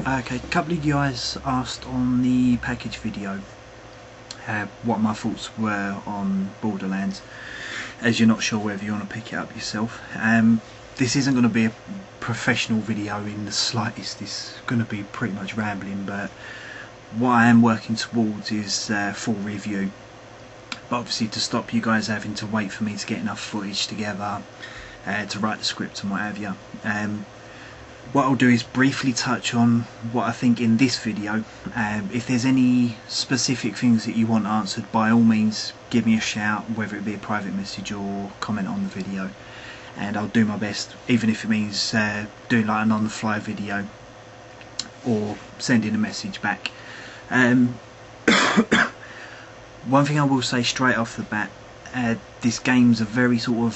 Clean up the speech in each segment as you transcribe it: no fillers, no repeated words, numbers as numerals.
Okay, a couple of you guys asked on the package video what my thoughts were on Borderlands, as you're not sure whether you want to pick it up yourself. This isn't going to be a professional video in the slightest. It's going to be pretty much rambling, but what I am working towards is full review. But obviously, to stop you guys having to wait for me to get enough footage together to write the script and what have you, what I'll do is briefly touch on what I think in this video. If there's any specific things that you want answered, by all means give me a shout, whether it be a private message or comment on the video, and I'll do my best, even if it means doing like an on the fly video or sending a message back. One thing I will say straight off the bat, this game's a very sort of,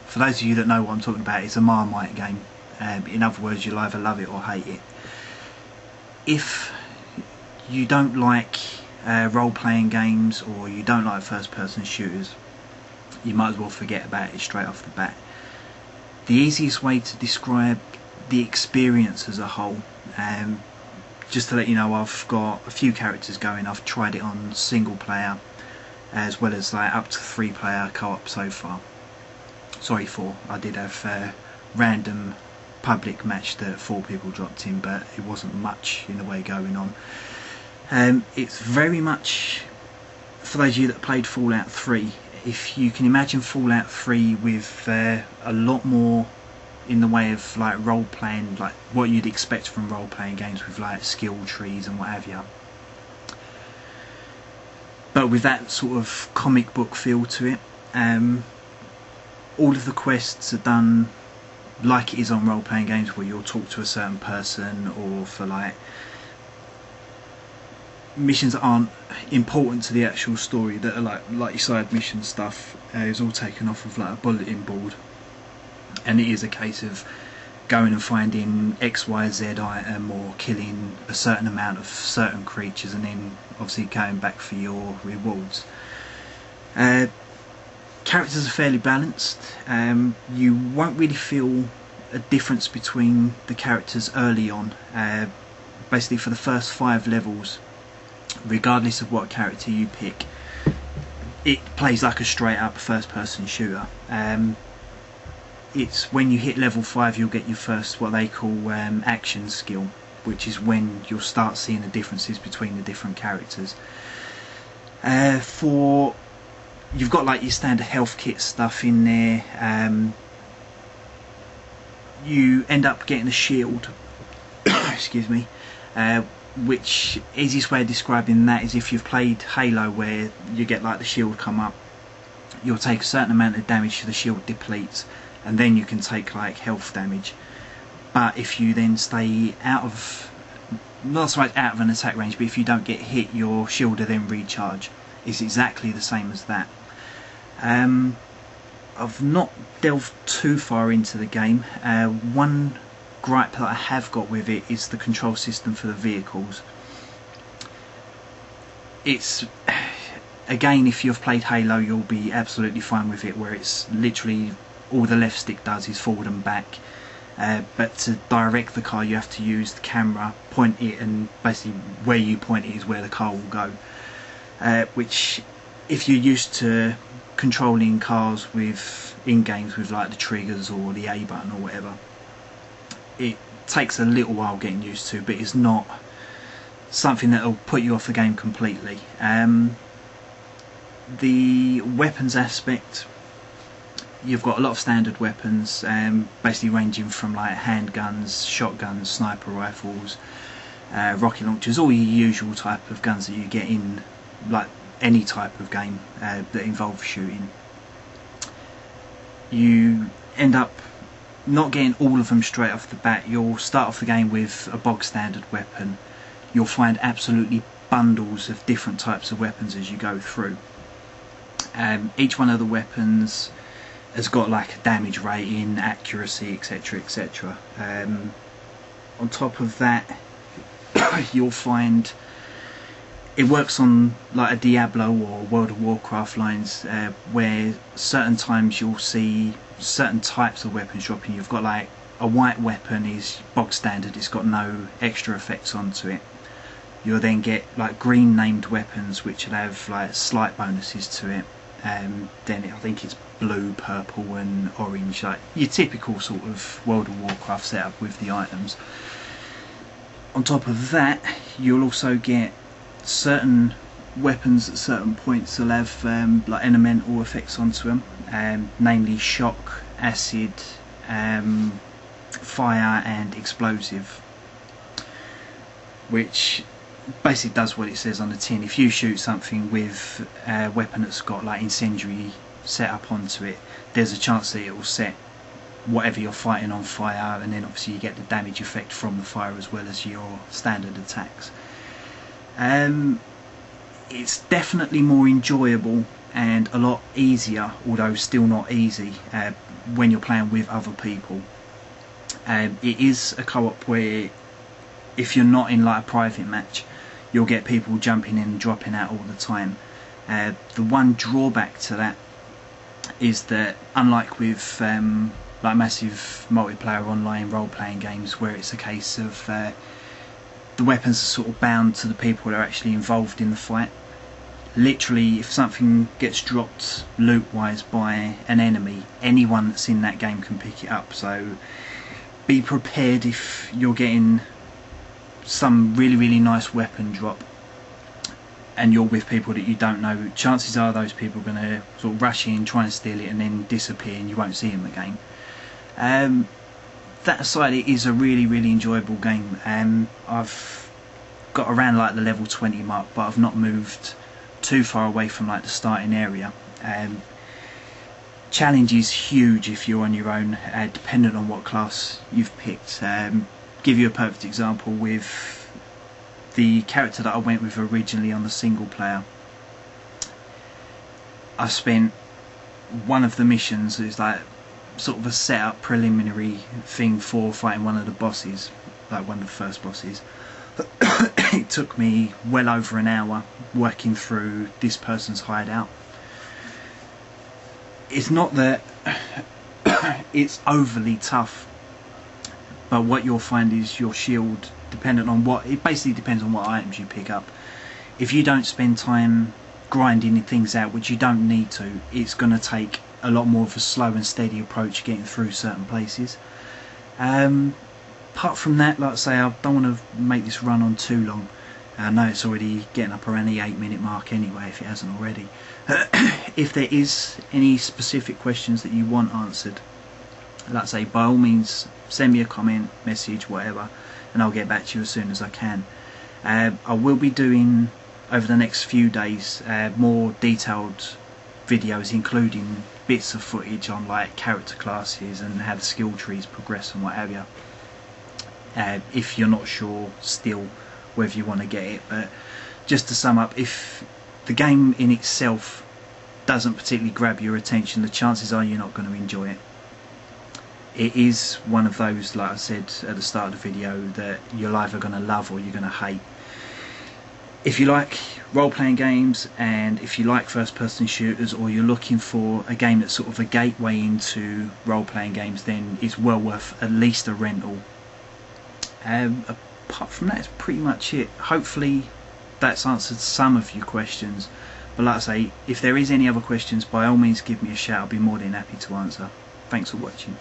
for those of you that know what I'm talking about, it's a Marmite game. In other words, you'll either love it or hate it. If you don't like role-playing games, or you don't like first-person shooters, you might as well forget about it straight off the bat. The easiest way to describe the experience as a whole, just to let you know, I've got a few characters going. I've tried it on single player as well as like up to 3-player co-op so far. Sorry, 4. I did have random public match that 4 people dropped in, but it wasn't much in the way going on. It's very much, for those of you that played Fallout 3, if you can imagine Fallout 3 with a lot more in the way of like role playing, like what you'd expect from role playing games, with like skill trees and what have you, but with that sort of comic book feel to it. All of the quests are done like it is on role-playing games, where you'll talk to a certain person, or for like missions that aren't important to the actual story, that are like your side mission stuff, is all taken off of like a bulletin board, and it is a case of going and finding XYZ item or killing a certain amount of certain creatures, and then obviously going back for your rewards. Characters are fairly balanced. You won't really feel a difference between the characters early on. Basically for the first 5 levels, regardless of what character you pick, it plays like a straight up first person shooter. It's when you hit level 5 you'll get your first, what they call action skill, which is when you'll start seeing the differences between the different characters. You've got like your standard health kit stuff in there. You end up getting a shield excuse me, which, easiest way of describing that is if you've played Halo, where you get like the shield come up, you'll take a certain amount of damage, the shield depletes, and then you can take like health damage. But if you then stay out of, not so much out of an attack range, but if you don't get hit, your shield will then recharge. It's exactly the same as that. I've not delved too far into the game. One gripe that I have got with it is the control system for the vehicles. It's, again, if you've played Halo, you'll be absolutely fine with it, where it's literally all the left stick does is forward and back. But to direct the car, you have to use the camera, point it, and basically where you point it is where the car will go. Which, if you're used to controlling cars in games with like the triggers or the A button or whatever, it takes a little while getting used to, but it's not something that will put you off the game completely. The weapons aspect, you've got a lot of standard weapons, basically ranging from like handguns, shotguns, sniper rifles, rocket launchers, all your usual type of guns that you get in like any type of game that involves shooting. You end up not getting all of them straight off the bat. You'll start off the game with a bog standard weapon. You'll find absolutely bundles of different types of weapons as you go through. Each one of the weapons has got like a damage rating, accuracy, etc, etc. On top of that, you'll find it works on like a Diablo or World of Warcraft lines, where certain times you'll see certain types of weapons dropping. You've got like a white weapon is bog standard, it's got no extra effects onto it. You'll then get like green named weapons which will have like slight bonuses to it. Then I think it's blue, purple and orange, like your typical sort of World of Warcraft setup with the items. On top of that, you'll also get certain weapons at certain points will have like elemental effects onto them, namely shock, acid, fire and explosive, which basically does what it says on the tin. If you shoot something with a weapon that's got like incendiary set up onto it, there's a chance that it will set whatever you're fighting on fire, and then obviously you get the damage effect from the fire as well as your standard attacks. It's definitely more enjoyable and a lot easier, although still not easy, when you're playing with other people. It is a co-op where if you're not in like a private match, you'll get people jumping in and dropping out all the time. The one drawback to that is that, unlike with like massive multiplayer online role-playing games where it's a case of the weapons are sort of bound to the people that are actually involved in the fight. Literally, if something gets dropped loot-wise by an enemy, anyone that's in that game can pick it up. So be prepared if you're getting some really nice weapon drop and you're with people that you don't know, chances are those people are going to sort of rush in, try and steal it and then disappear and you won't see them again. That aside, it is a really enjoyable game. I've got around like the level 20 mark, but I've not moved too far away from like the starting area. Challenge is huge if you're on your own, dependent on what class you've picked. Give you a perfect example with the character that I went with originally on the single player. I spent one of the missions, it's like sort of a setup preliminary thing for fighting one of the bosses, like one of the first bosses. It took me well over an hour working through this person's hideout. It's not that it's overly tough, but what you'll find is your shield, dependent on what, it basically depends on what items you pick up. If you don't spend time grinding things out, which you don't need to, it's going to take a lot more of a slow and steady approach getting through certain places. Apart from that, like I say, I don't want to make this run on too long. I know it's already getting up around the 8-minute mark anyway, if it hasn't already. If there is any specific questions that you want answered, like I say, by all means send me a comment, message, whatever, and I'll get back to you as soon as I can. I will be doing over the next few days more detailed videos, including bits of footage on like character classes and how the skill trees progress and what have you, if you're not sure still whether you want to get it. But just to sum up, if the game in itself doesn't particularly grab your attention, the chances are you're not going to enjoy it. It is one of those, like I said at the start of the video, that you're either going to love or you're going to hate. If you like role-playing games and if you like first-person shooters, or you're looking for a game that's sort of a gateway into role-playing games, then it's well worth at least a rental. Apart from that, it's pretty much it. Hopefully that's answered some of your questions, but like I say, if there is any other questions, by all means give me a shout. I'll be more than happy to answer. Thanks for watching.